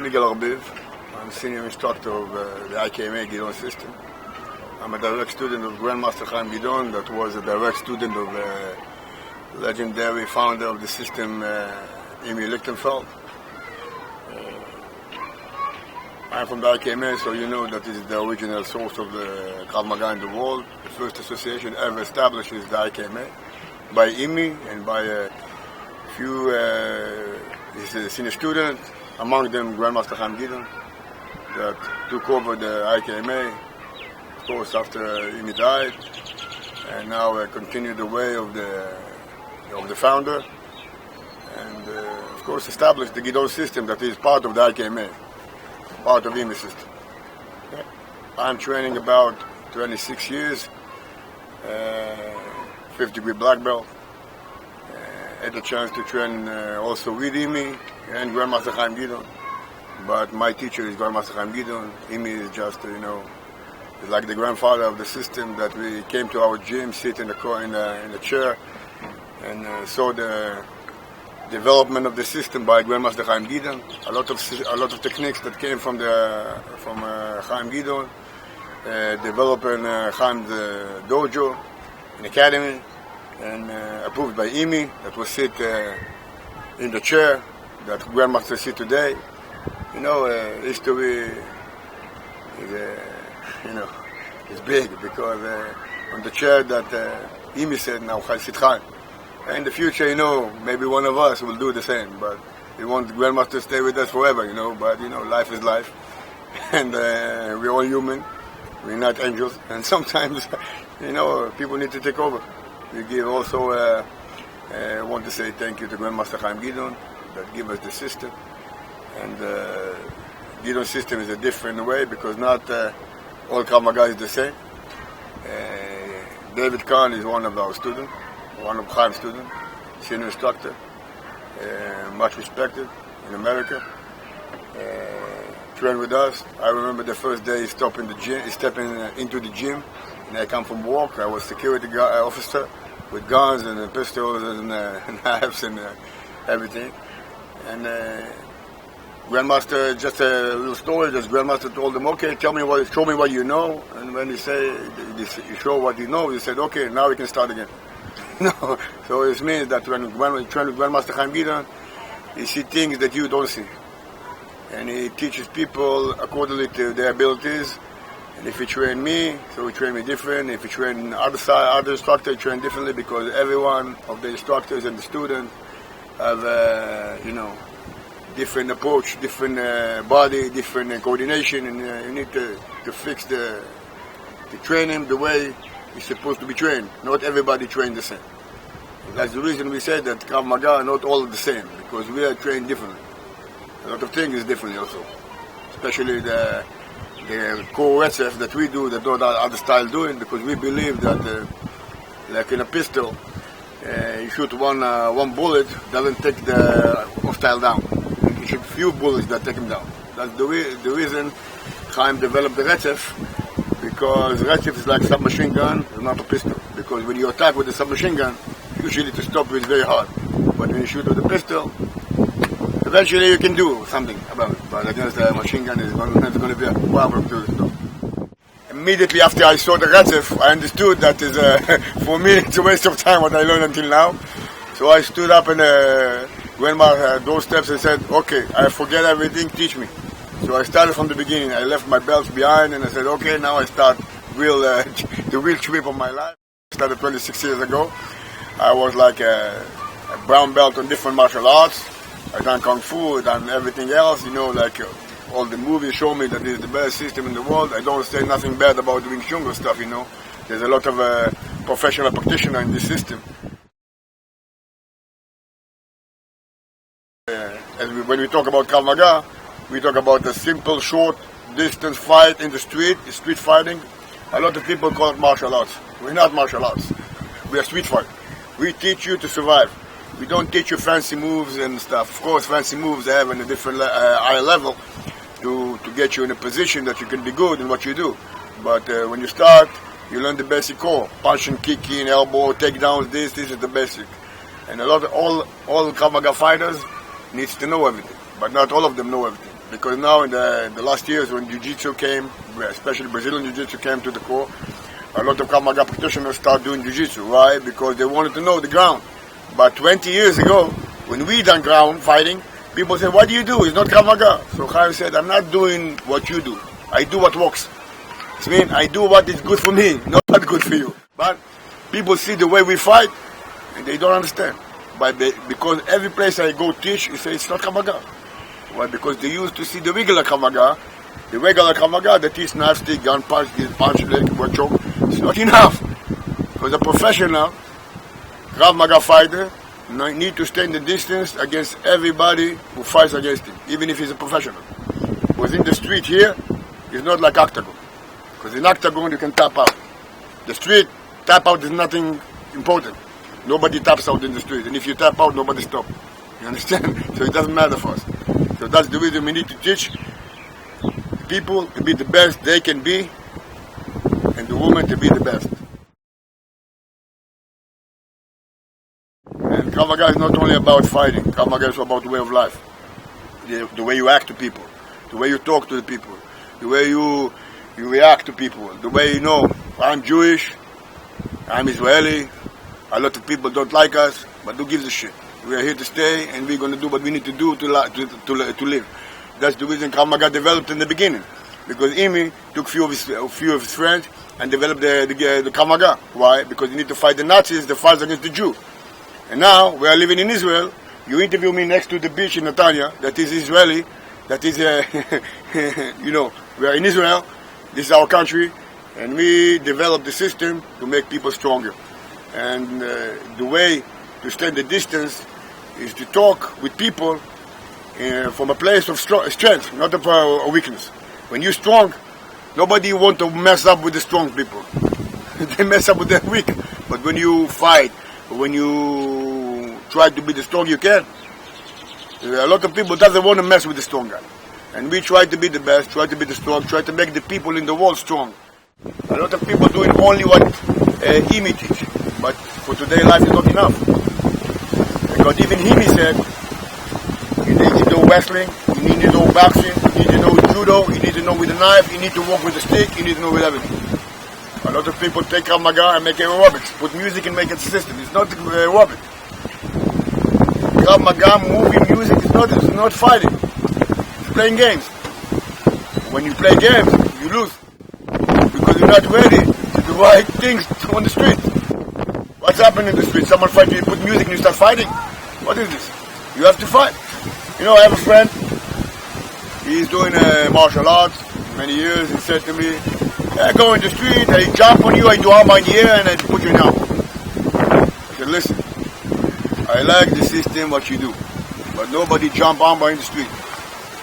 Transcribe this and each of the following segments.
I'm Yigal Arbiv. I'm Senior Instructor of the IKMA Gidon System. I'm a direct student of Grandmaster Gidon, that was a direct student of the legendary founder of the system, Imi Lichtenfeld. I'm from the IKMA, so you know that this is the original source of the Krav Maga in the world. The first association ever established is the IKMA by Imi and by a few senior students, among them Grandmaster Gidon, that took over the IKMA, of course, after Imi died, and now continue the way of the founder, and of course established the Gidon System that is part of the IKMA, part of Imi system. I'm training about 26 years, 5th degree black belt. Had the chance to train also with Imi and Grandmaster Gidon, but my teacher is Grandmaster Gidon. Imi is just, is like the grandfather of the system, that we came to our gym, sit in the chair, and saw the development of the system by Grandmaster Gidon. A lot of techniques that came from Chaim Gidon, developing Chaim's dojo, an academy, and approved by Imi, that was sit in the chair that Grandmaster sit today. History is big, because on the chair that Imi said, now sit Chaim. And in the future, maybe one of us will do the same, but we want Grandmaster to stay with us forever, but life is life, and we're all human, we're not angels, and sometimes, people need to take over. We give also, want to say thank you to Grandmaster Gidon that gave us the system. And Gidon system is a different way, because not all Krav Maga is the same. David Kahn is one of our students, one of Chaim's students, senior instructor, much respected in America. Trained with us. I remember the first day he stepped into the gym, and I come from work. I was security officer, with guns and pistols and knives and everything. And Grandmaster, just a little story, Grandmaster told him, okay, show me what you know. And when he you show what you know, he said, okay, now we can start again. So it means that when you train with Grandmaster Gidon, you see things that you don't see. And he teaches people accordingly to their abilities. And if you train me, so we train me different. If you train other instructors, train differently, because every one of the instructors and the students have, different approach, different body, different coordination, and you need to fix to train him the way he's supposed to be trained. Not everybody trained the same. That's the reason we say that Krav Maga are not all the same, because we are trained differently. A lot of things is differently also, especially the core retzef that we do, that no other style doing, because we believe that, like in a pistol, you shoot one bullet, doesn't take the hostile down. You shoot few bullets that take him down. That's the reason Chaim developed the retzef, because retzef is like a submachine gun, it's not a pistol. Because when you attack with a submachine gun, usually to stop it is very hard. But when you shoot with a pistol, eventually you can do something about it, but against the machine gun, it's going to be a problem to stop. Immediately after I saw the retzef, I understood that is, for me, it's a waste of time what I learned until now. So I stood up and went my doorsteps and said, okay, I forget everything, teach me. So I started from the beginning. I left my belts behind and I said, okay, now I start the real trip of my life. I started 26 years ago. I was like a brown belt on different martial arts. I done Kung Fu, I done everything else, like all the movies show me that this is the best system in the world. I don't say nothing bad about doing Wing Chun stuff, There's a lot of professional practitioners in this system. When we talk about Krav Maga, we talk about a simple, short distance fight in the street fighting. A lot of people call it martial arts. We're not martial arts. We are street fight. We teach you to survive. We don't teach you fancy moves and stuff. Of course, fancy moves they have in a different higher level to get you in a position that you can be good in what you do. But when you start, you learn the basic core: punching, kicking, elbow, takedowns. This is the basic. And all Krav Maga fighters needs to know everything, but not all of them know everything. Because now in the last years when Jiu-Jitsu came, especially Brazilian Jiu-Jitsu came to the core, a lot of Krav Maga practitioners started doing Jiu-Jitsu. Why? Because they wanted to know the ground. But 20 years ago, when we done ground fighting, people said, what do you do? It's not Krav Maga. So Chaim said, I'm not doing what you do. I do what works. I mean, I do what is good for me, not what good for you. But people see the way we fight, and they don't understand. Because every place I go teach, you say it's not Krav Maga. Why? Because they used to see the regular Krav Maga. The regular Krav Maga that is knife, stick, gun, punch, leg, choke. It's not enough. Because a professional Krav Maga fighter need to stay in the distance against everybody who fights against him, even if he's a professional. Because in the street here, it's not like octagon. Because in octagon you can tap out. The street, tap out is nothing important. Nobody taps out in the street. And if you tap out, nobody stops. You understand? So it doesn't matter for us. So that's the reason we need to teach people to be the best they can be, and the women to be the best. And Krav Maga is not only about fighting. Krav Maga is about the way of life. The way you act to people, the way you talk to the people, the way you react to people, the way I'm Jewish, I'm Israeli, a lot of people don't like us, but who gives a shit? We are here to stay, and we're going to do what we need to do to live. That's the reason Krav Maga developed in the beginning, because Imi took few of his friends and developed the Krav Maga. Why? Because you need to fight the Nazis, the fight against the Jew. And now we are living in Israel. You interview me next to the beach in Netanya, that is Israeli, that is, we are in Israel, this is our country, and we developed the system to make people stronger. And the way to stand the distance is to talk with people from a place of strength, not of a weakness. When you're strong, nobody wants to mess up with the strong people. They mess up with the weak. But when you fight, when you try to be the strong you can, a lot of people doesn't want to mess with the strong guy. And we try to be the best, try to be the strong, try to make the people in the world strong. A lot of people doing only what Imi teach. But for today, life is not enough. Because even Imi said, you need to know wrestling, you need to know boxing, you need to know judo, you need to know with a knife, you need to walk with a stick, you need to know with everything. A lot of people take Krav Maga and make aerobics, put music and make it a system. It's not aerobic. Krav Maga, movie, music is not fighting. It's playing games. When you play games, you lose. Because you're not ready to do the right things on the street. What's happening in the street? Someone fight you, put music and you start fighting? What is this? You have to fight. I have a friend. He's doing martial arts many years. He said to me, I go in the street, I jump on you, I do armbar in the air, and I put you down. I said, listen, I like the system, what you do, but nobody jump armbar in the street.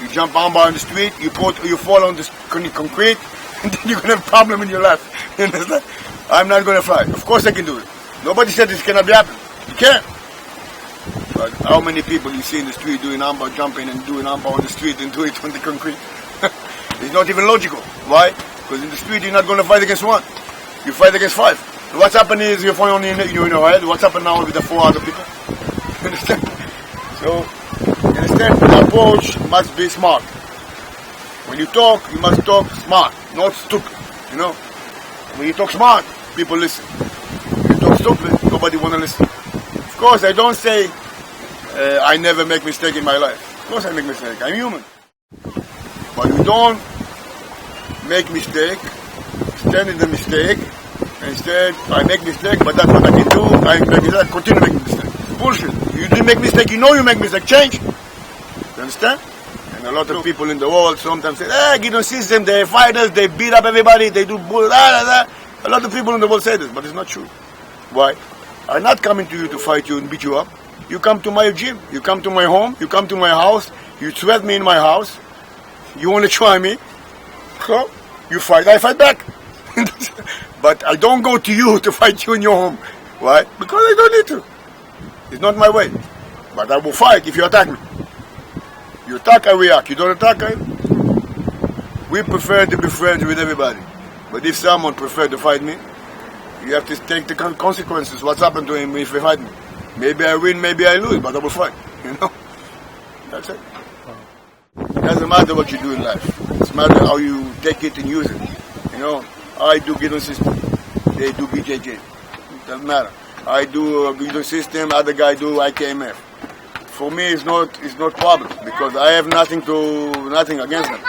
You jump armbar in the street, you fall on the concrete, and then you're going to have a problem in your life. You understand? I'm not going to fight. Of course I can do it. Nobody said this cannot be happening. You can't. But how many people you see in the street doing armbar jumping and doing armbar on the street and do it on the concrete? It's not even logical. Why? Because in the street you're not going to fight against one. You fight against five. So what's happening is you're only in your head. What's happened now with the four other people? You understand? So, you understand? The approach must be smart. When you talk, you must talk smart, not stupid. When you talk smart, people listen. When you talk stupid, nobody want to listen. Of course, I don't say I never make mistake in my life. Of course I make mistake. I'm human. But you don't make mistake, stand in the mistake, and instead I make mistake, but that's what I can do. I continue making mistake. It's bullshit. You didn't make mistake, you make mistake, change. You understand? And a lot of people in the world sometimes say, Gidon System, they're fighters, they beat up everybody, they do bull, A lot of people in the world say this, but it's not true. Why? I'm not coming to you to fight you and beat you up. You come to my gym, you come to my home, you come to my house, you threat me in my house, you want to try me, so you fight, I fight back. But I don't go to you to fight you in your home. Why? Because I don't need to. It's not my way. But I will fight if you attack me. You attack, I react. You don't attack, we prefer to be friends with everybody. But if someone prefers to fight me, you have to take the consequences. What's happened to him if he fight me? Maybe I win, maybe I lose, but I will fight. That's it. It doesn't matter what you do in life. It's matter how you take it and use it. You know, I do Gidon System. They do BJJ. It doesn't matter. I do Gidon System. Other guy do IKMA. For me, it's not problem because I have nothing against them.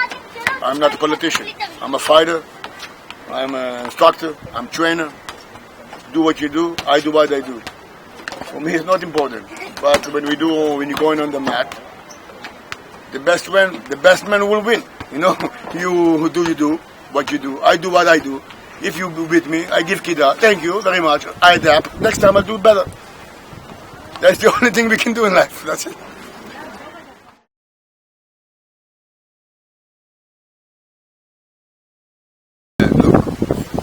I'm not a politician. I'm a fighter. I'm an instructor. I'm a trainer. Do what you do. I do what I do. For me, it's not important. But when you're going on the mat, the best man will win. You know, you do what you do. I do what I do. If you beat me, I give kida. Thank you very much. I adapt. Next time I'll do better. That's the only thing we can do in life. That's it. Look,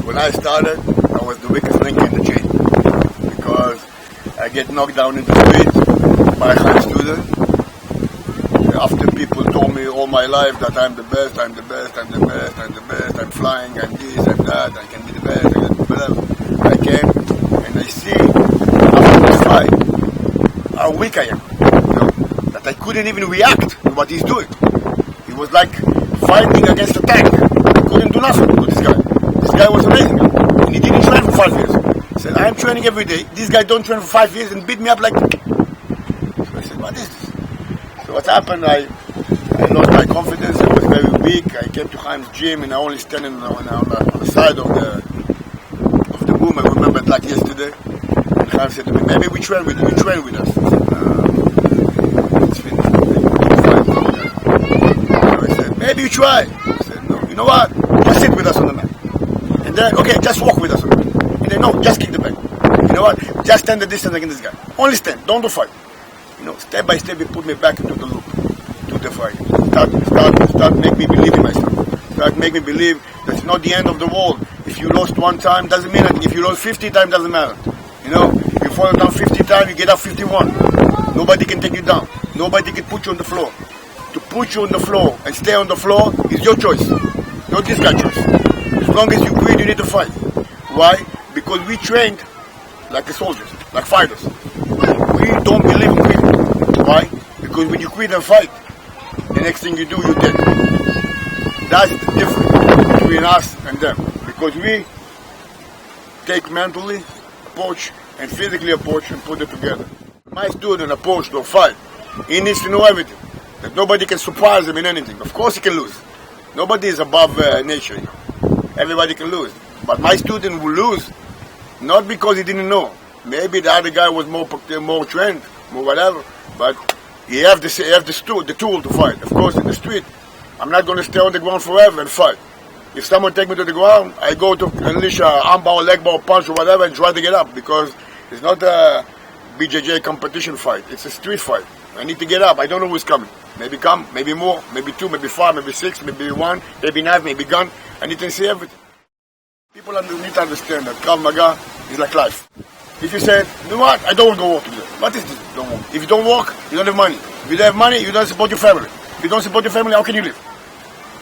when I started, I was the weakest link in the chain because I get knocked down in the street by a high student. After people told me all my life that I'm the best, I'm the best, I'm the best, I'm the best, I'm flying, I'm this, I'm that, I can be the best, I can be whatever. I came and I see after the fight how weak I am, you know, that I couldn't even react to what he's doing. He was like fighting against a tank. I couldn't do nothing to this guy. This guy was amazing, and he didn't train for 5 years. He said, I'm training every day. This guy don't train for 5 years and beat me up like. So I said, what is this? So what happened? I lost my confidence. I was very weak. I came to Chaim's gym and I only standing on the side of the room. I remember it like yesterday. Chaim said to me, maybe you train with us. I said, no, it's finished. So I said, maybe you try. I said, no, you know what? Just sit with us on the mat. And then, okay, just walk with us on the mat. And then, no, just kick the back. You know what? Just stand the distance against this guy. Only stand, don't do fight. You know, step by step, he put me back into the loop, to the fight. Start make me believe in myself. Start make me believe that it's not the end of the world. If you lost one time, doesn't mean anything. If you lost 50 times, doesn't matter. You know, you fall down 50 times, you get up 51. Nobody can take you down. Nobody can put you on the floor. To put you on the floor and stay on the floor is your choice, not this guy's choice. As long as you quit, you need to fight. Why? Because we trained like soldiers, like fighters. We don't believe in quitting. Why? Because when you quit and fight, the next thing you do, you're dead. That's the difference between us and them. Because we take mentally approach and physically approach and put it together. My student approach to a fight, he needs to know everything. That nobody can surprise him in anything. Of course he can lose. Nobody is above nature. You know. Everybody can lose. But my student will lose not because he didn't know. Maybe the other guy was more trained, more whatever. But he have the tool to fight. Of course, in the street, I'm not going to stay on the ground forever and fight. If someone take me to the ground, I go to unleash a arm bar, leg bar, punch or whatever and try to get up because it's not a BJJ competition fight. It's a street fight. I need to get up. I don't know who's coming. Maybe come, maybe more, maybe 2, maybe 5, maybe 6, maybe 1, maybe knife, maybe gun. I need to see everything. People need to understand that Krav Maga is like life. If you say, you know what, I don't want to go walk today. What is this? Don't walk. If you don't walk, you don't have money. If you don't have money, you don't support your family. If you don't support your family, how can you live?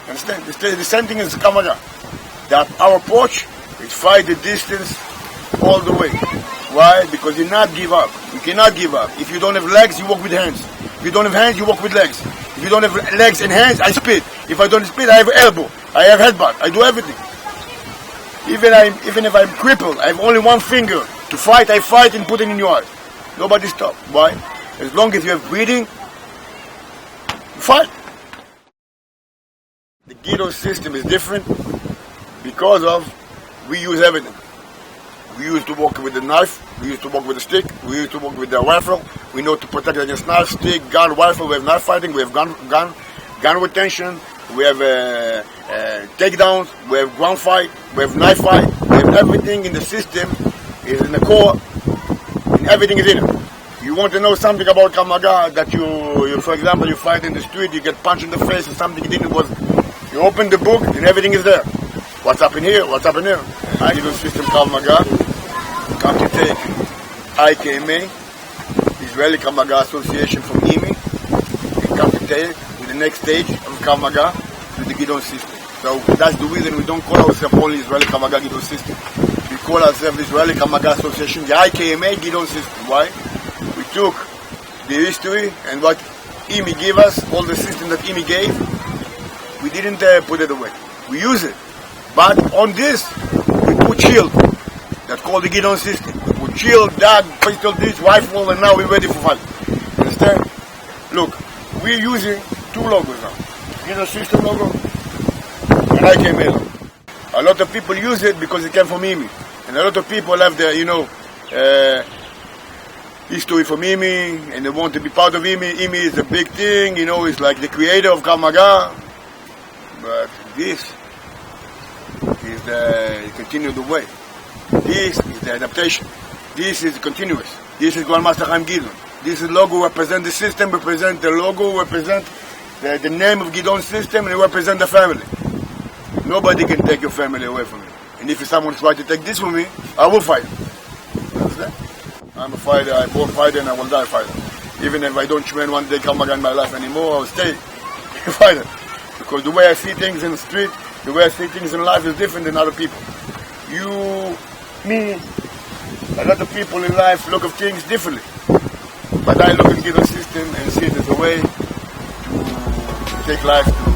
Understand? The same thing as Krav Maga. That our approach is fight the distance all the way. Why? Because you not give up. You cannot give up. If you don't have legs, you walk with hands. If you don't have hands, you walk with legs. If you don't have legs and hands, I spit. If I don't spit, I have elbow. I have headbutt. I do everything. Even if I'm crippled, I have only one finger. To fight, I fight and put it in your eyes. Nobody stop. Why? As long as you have breathing, you fight. The Gidon system is different because of we use everything. We used to walk with the knife, we used to walk with the stick, we used to walk with the rifle. We know to protect against knife, stick, gun, rifle. We have knife fighting, we have gun retention, we have takedowns, we have ground fight, we have knife fight. We have everything in the system, is in the core, and everything is in it. You want to know something about Krav Maga, that you, for example, you fight in the street, you get punched in the face, and something you didn't was, you open the book, and everything is there. What's up in here? What's up in here? Gidon System Krav Maga. Come to take IKMA, Israeli Krav Maga Association from IKMA. We come to take to the next stage of Krav Maga to the Gidon System. So that's the reason we don't call ourselves only Israeli Krav Maga Gidon System. We call ourselves Israeli Krav Maga Association, the IKMA Gidon System. Why? We took the history and what IKMA gave us, all the system that IKMA gave, we didn't put it away. We use it. But on this, we put shield. That's called the Gidon system. We put shield, that, pistol, this, rifle, and now we're ready for fight. Understand? Look, we're using two logos now. Gidon system logo and IKMA logo. A lot of people use it because it came from IKMA. And a lot of people have their, history from IKMA, and they want to be part of IKMA. IKMA is a big thing, it's like the creator of Krav Maga. But this is the continued way. This is the adaptation. This is continuous. This is Grandmaster Chaim Gidon. This is logo represent the system, represent the logo, represent the name of Gidon System, and represent the family. Nobody can take your family away from you. And if someone tries to take this from me, I will fight. Understand? I'm a fighter, I'm born fighter, and I will die fighter. Even if I don't train one day Krav Maga in my life anymore, I will stay a fighter. Because the way I see things in the street, the way I see things in life is different than other people. You, me, a lot of people in life look at things differently. But I look at Gidon System and see it as a way to take life to